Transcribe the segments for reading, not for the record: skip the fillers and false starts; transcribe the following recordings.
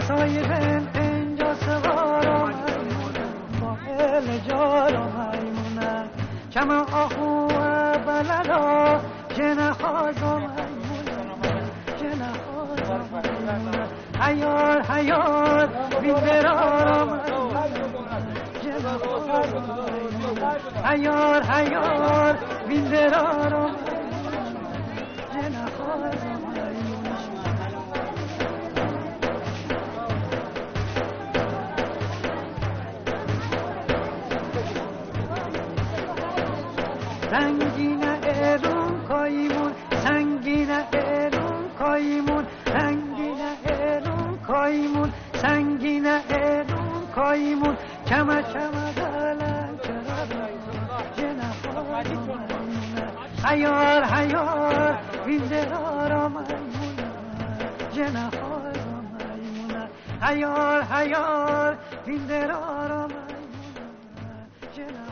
سایرن اینجا سوارا میمونن با الجارا میمونن چما آخو بلدا جنه خوازا میمونن جنه خوازا میمونن حیار حیار بیندرارا میمونن جنه خوازا میمونن حیار حیار بیندرارا میمونن جنه خوازا میمونن سنگین ایرون کایمون سنگین ایرون کایمون سنگین ایرون کایمون سنگین ایرون کایمون چما چما دلم چرا جنه میمونه حیار حیار بیندرارا میمونه جنه میمونه حیار حیار بیندرارا میمونه جنه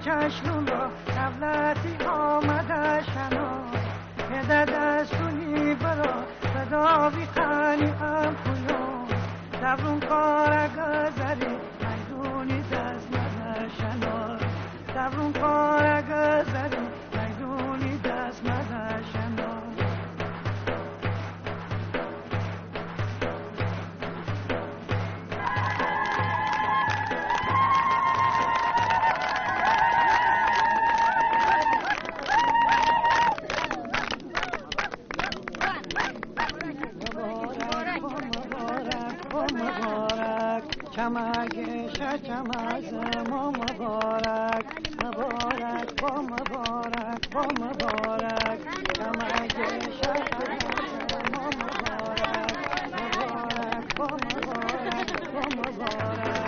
چشم را دولتی آمده شنا هده دستونی برا صدا بیخانی ام کنون دبرون کار گذری میدونی دست مده شنا دبرون کار گذری میدونی دست مده شنا چماز ما مبارک مبارک با مبارک با مبارک چماز ما مبارک مبارک با مبارک با مبارک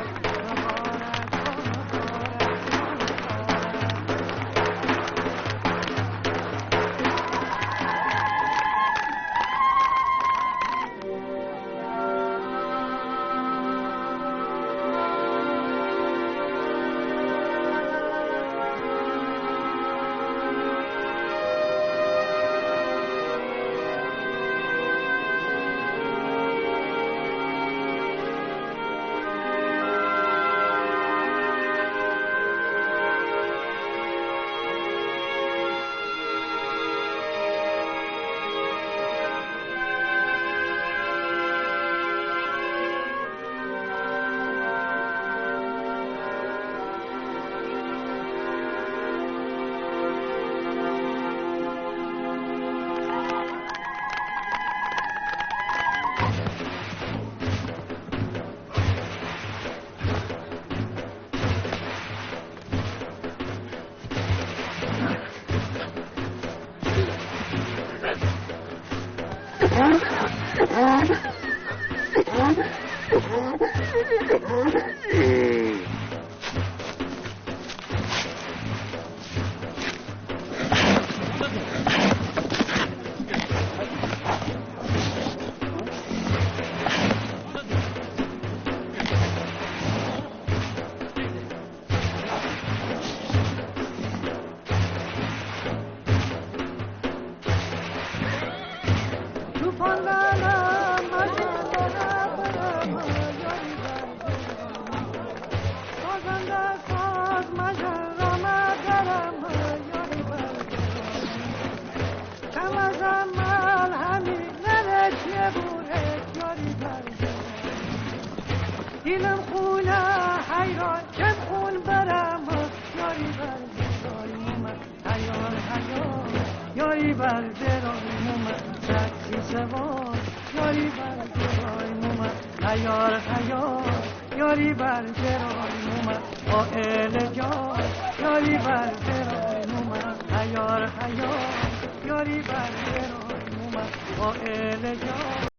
مزمل همین نرک نبوره یاری برده دیلم خونه حیران چم خون برم یاری برده رای مومد حیار حیار یاری برده رای مومد رقصی سوار یاری برده رای مومد حیار حیار یاری برده رای مومد قائل جان یاری برده رای مومد حیار حیار یاری برده رای مومد قائل جان